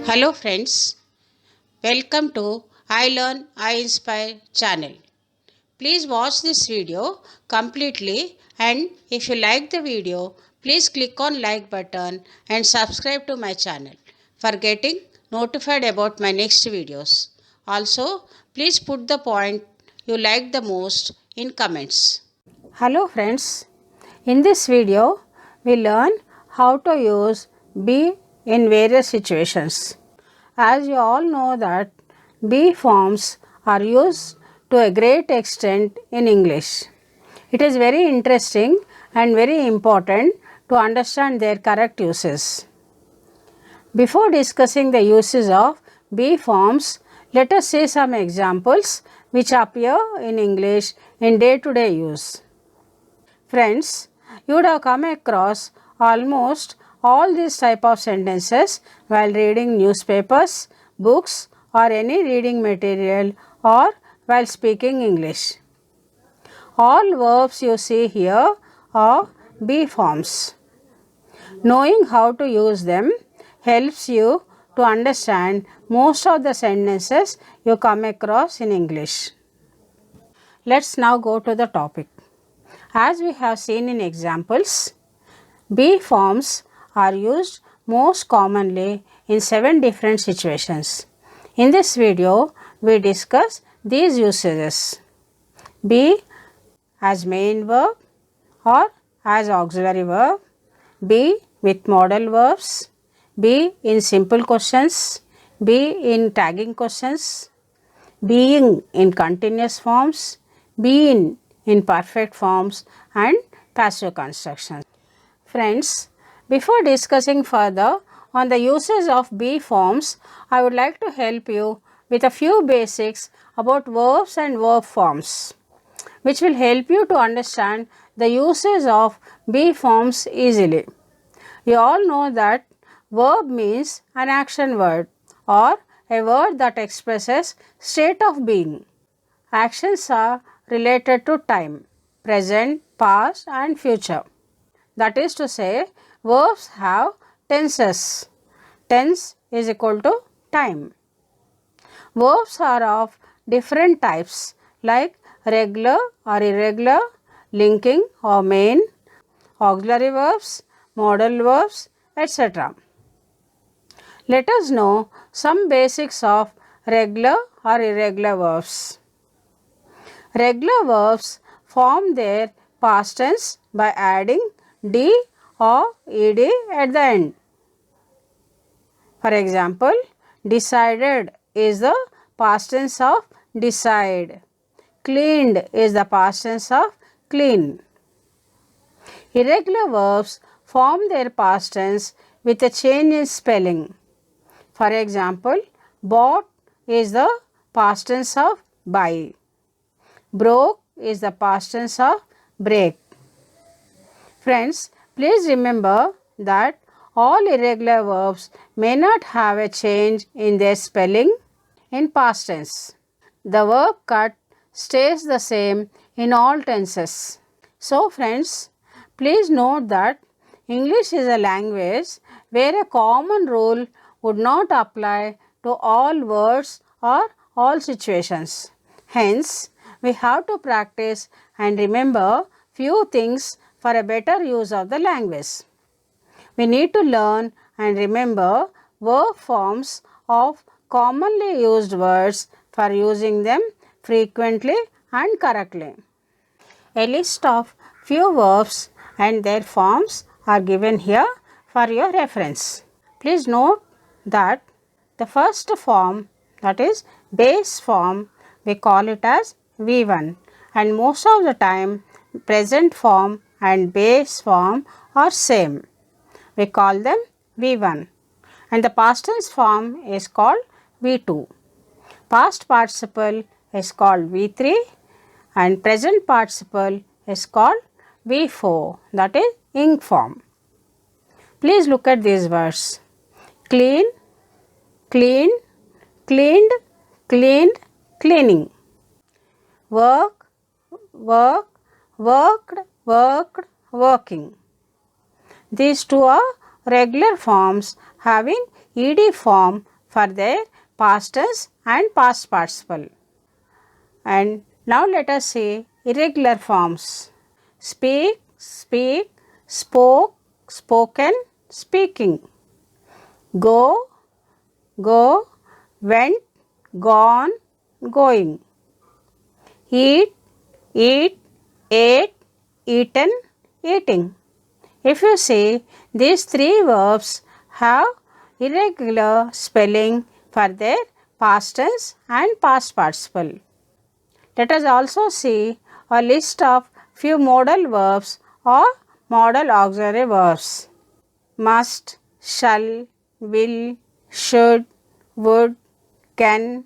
Hello friends, welcome to iLearnInspire channel. Please watch this video completely, and if you like the video, please click on like button and subscribe to my channel for getting notified about my next videos. Also, please put the point you like the most in comments. Hello friends, in this video we learn how to use be in various situations. As you all know that be forms are used to a great extent in English. It is very interesting and very important to understand their correct uses. Before discussing the uses of be forms, let us see some examples which appear in English in day-to-day use. Friends, you would have come across almost all these type of sentences while reading newspapers, books or any reading material or while speaking English. All verbs you see here are be forms. Knowing how to use them helps you to understand most of the sentences you come across in English. Let's now go to the topic. As we have seen in examples, be forms are used most commonly in 7 different situations. In this video, we discuss these usages. Be as main verb or as auxiliary verb, be with modal verbs, be in simple questions, be in tagging questions, being in continuous forms, be in perfect forms and passive constructions. Friends, before discussing further on the uses of be forms, I would like to help you with a few basics about verbs and verb forms, which will help you to understand the uses of be forms easily. You all know that verb means an action word or a word that expresses state of being. Actions are related to time, present, past and future. That is to say, verbs have tenses. Tense is equal to time. Verbs are of different types like regular or irregular, linking or main, auxiliary verbs, modal verbs, etc. Let us know some basics of regular or irregular verbs. Regular verbs form their past tense by adding d or ed at the end. For example, decided is the past tense of decide. Cleaned is the past tense of clean. Irregular verbs form their past tense with a change in spelling. For example, bought is the past tense of buy. Broke is the past tense of break. Friends, please remember that all irregular verbs may not have a change in their spelling in past tense. The verb cut stays the same in all tenses. So friends, please note that English is a language where a common rule would not apply to all words or all situations. Hence, we have to practice and remember few things for a better use of the language. We need to learn and remember verb forms of commonly used words for using them frequently and correctly. A list of few verbs and their forms are given here for your reference. Please note that the first form, that is base form, we call it as V1, and most of the time present form and base form are same. We call them V1, and the past tense form is called V2. Past participle is called V3 and present participle is called V4, that is ing form. Please look at these words: clean, cleaned, cleaned, cleaned, cleaning. Work, work, worked, worked, working. These two are regular forms having ed form for their past tense and past participle. And now let us see irregular forms. Speak, speak, spoke, spoken, speaking. Go, go, went, gone, going. Eat, eat, ate, eaten, eating. If you see, these three verbs have irregular spelling for their past tense and past participle. Let us also see a list of few modal verbs or modal auxiliary verbs. Must, shall, will, should, would, can,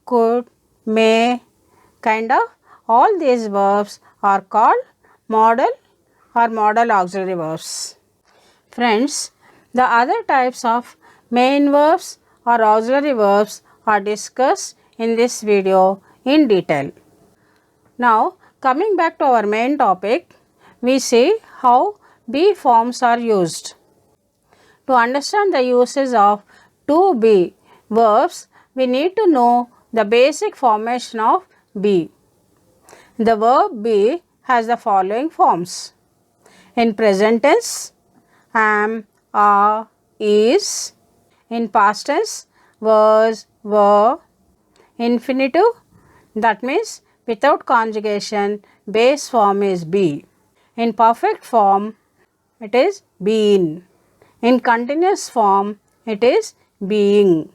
could, may, kind of all these verbs are called modal or modal auxiliary verbs. Friends, the other types of main verbs or auxiliary verbs are discussed in this video in detail. Now, coming back to our main topic, we see how be forms are used. To understand the uses of to be verbs, we need to know the basic formation of be. The verb be has the following forms. In present tense, am, are, is. In past tense, was, were. Infinitive, that means without conjugation, base form is be. In perfect form, it is been. In continuous form, it is being.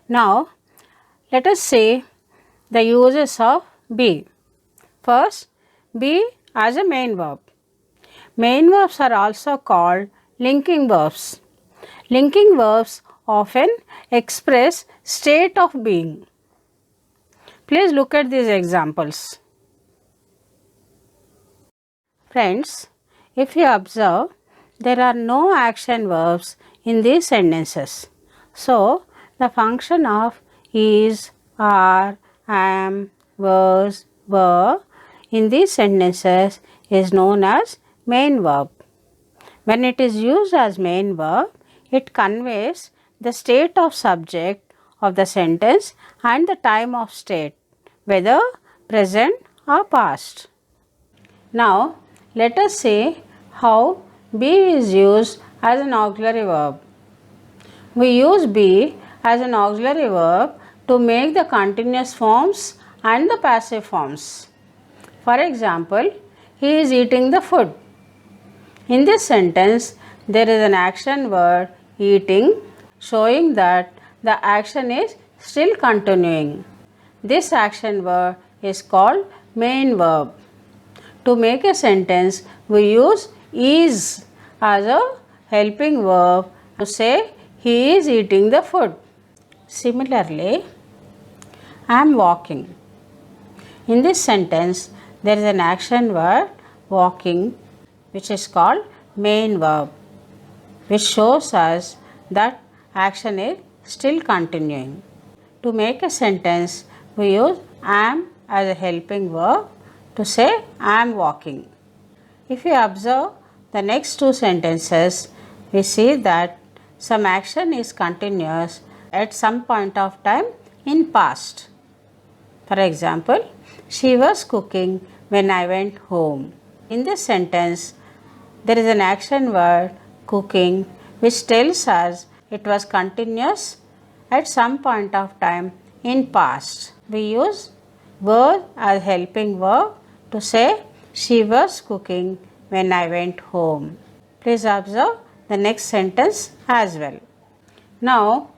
Now, let us see the uses of be. First, be as a main verb. Main verbs are also called linking verbs. Linking verbs often express state of being. Please look at these examples. Friends, if you observe, there are no action verbs in these sentences. So, the function of is, are, am, was, were in these sentences is known as main verb. When it is used as main verb, it conveys the state of subject of the sentence and the time of state, whether present or past. Now, let us see how be is used as an auxiliary verb. We use be as an auxiliary verb to make the continuous forms and the passive forms. For example, he is eating the food. In this sentence, there is an action word eating, showing that the action is still continuing. This action word is called main verb. To make a sentence, we use is as a helping verb to say he is eating the food. Similarly, I am walking. In this sentence, there is an action word walking, which is called main verb, which shows us that action is still continuing. To make a sentence, we use am as a helping verb to say I am walking. If you observe the next two sentences, we see that some action is continuous at some point of time in past. For example, she was cooking when I went home. In this sentence, there is an action word cooking, which tells us it was continuous at some point of time in past. We use was as helping verb to say she was cooking when I went home. Please observe the next sentence as well. Now,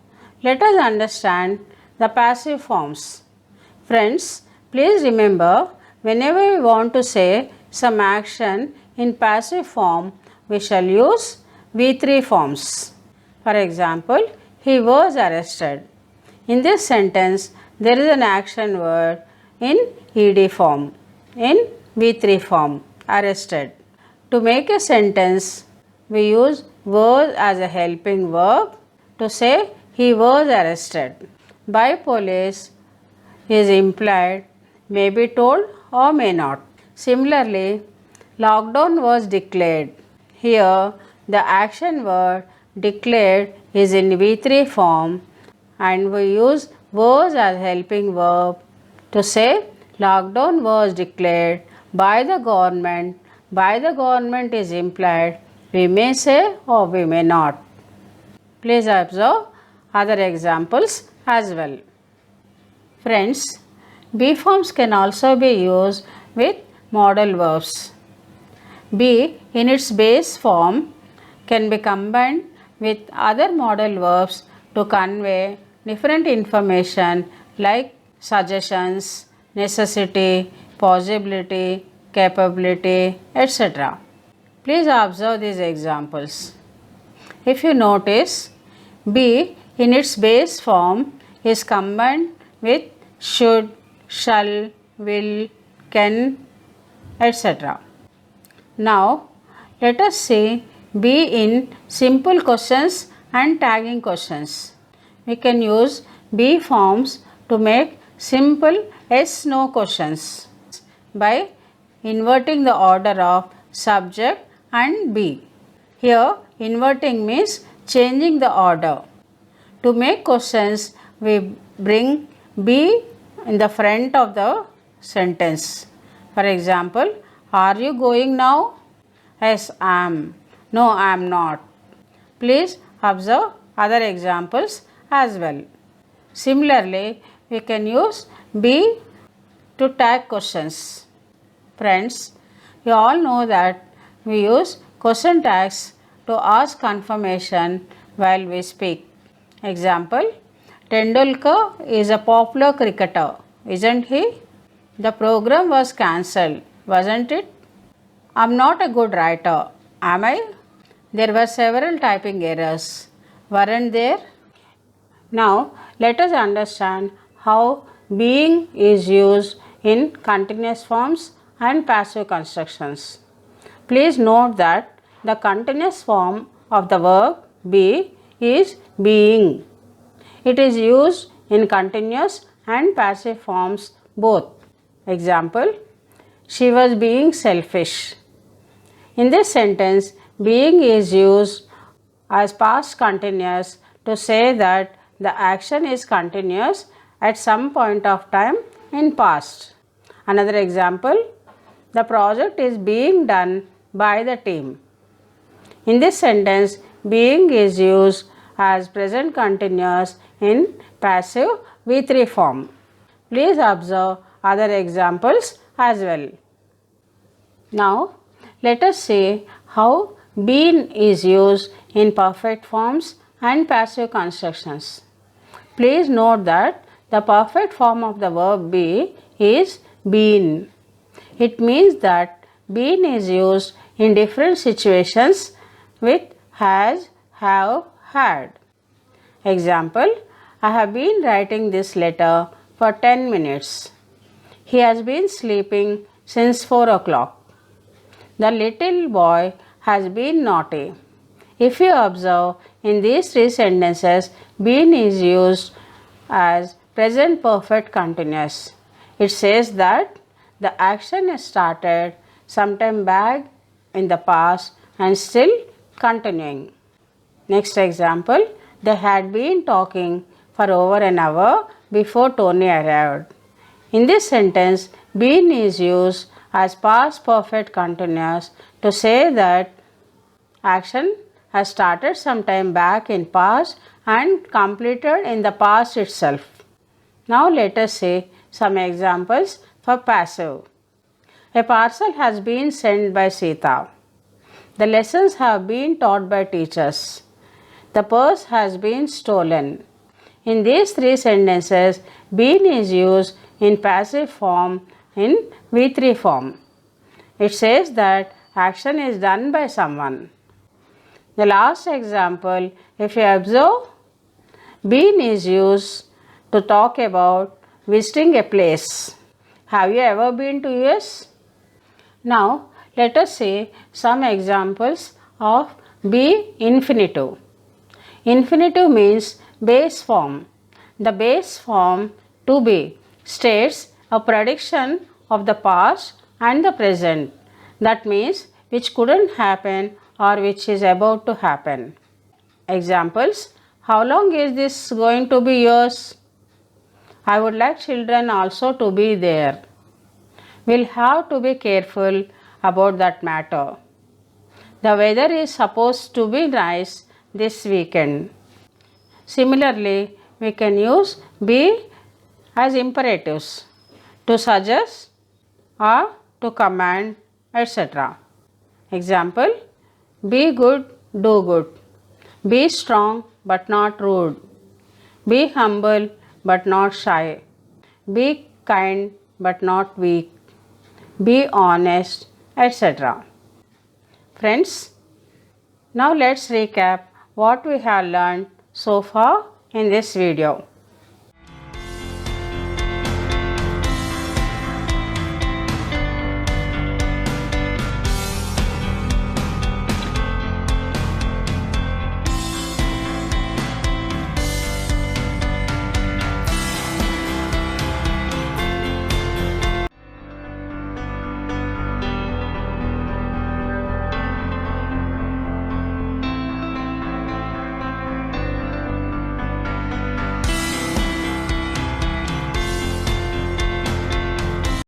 let us understand the passive forms. Friends, please remember, whenever we want to say some action in passive form, we shall use V3 forms. For example, he was arrested. In this sentence, there is an action word in ED form, in V3 form, arrested. To make a sentence, we use was as a helping verb to say he was arrested. By police is implied, may be told or may not. Similarly, lockdown was declared. Here, the action word declared is in V3 form and we use was as helping verb to say lockdown was declared by the government. By the government is implied. We may say or we may not. Please observe other examples as well. Friends, be forms can also be used with modal verbs. Be in its base form can be combined with other modal verbs to convey different information like suggestions, necessity, possibility, capability, etc. Please observe these examples. If you notice, be in its base form is combined with should, shall, will, can, etc. Now, let us see be in simple questions and tagging questions. We can use be forms to make simple yes/no questions by inverting the order of subject and be. Here, inverting means changing the order. To make questions, we bring be in the front of the sentence. For example, are you going now? Yes, I am. No, I am not. Please observe other examples as well. Similarly, we can use be to tag questions. Friends, you all know that we use question tags to ask confirmation while we speak. Example, Tendulkar is a popular cricketer, isn't he? The program was cancelled, wasn't it? I'm not a good writer, am I? There were several typing errors, weren't there? Now, let us understand how being is used in continuous forms and passive constructions. Please note that the continuous form of the verb be is being. It is used in continuous and passive forms both. Example, she was being selfish. In this sentence, being is used as past continuous to say that the action is continuous at some point of time in past. Another example, the project is being done by the team. In this sentence, being is used as present continuous in passive V3 form. Please observe other examples as well. Now, let us see how been is used in perfect forms and passive constructions. Please note that the perfect form of the verb be is been. It means that been is used in different situations with has, have, had. Example, I have been writing this letter for 10 minutes. He has been sleeping since 4 o'clock. The little boy has been naughty. If you observe in these three sentences, been is used as present perfect continuous. It says that the action is started sometime back in the past and still continuing. Next example, they had been talking for over an hour before Tony arrived. In this sentence, been is used as past perfect continuous to say that action has started sometime back in past and completed in the past itself. Now let us see some examples for passive. A parcel has been sent by Sita. The lessons have been taught by teachers. The purse has been stolen. In these three sentences, been is used in passive form in V3 form. It says that action is done by someone. The last example, if you observe, been is used to talk about visiting a place. Have you ever been to US? Now, let us see some examples of be infinitive. Infinitive means base form. The base form to be states a prediction of the past and the present. That means which couldn't happen or which is about to happen. Examples, How long is this going to be yours? I would like children also to be there. We'll have to be careful about that matter. The weather is supposed to be nice this weekend. Similarly, we can use be as imperatives to suggest or to command, etc. Example: be good, do good. Be strong but not rude. Be humble but not shy. Be kind but not weak. Be honest, etc. Friends, now let's recap what we have learned so far in this video.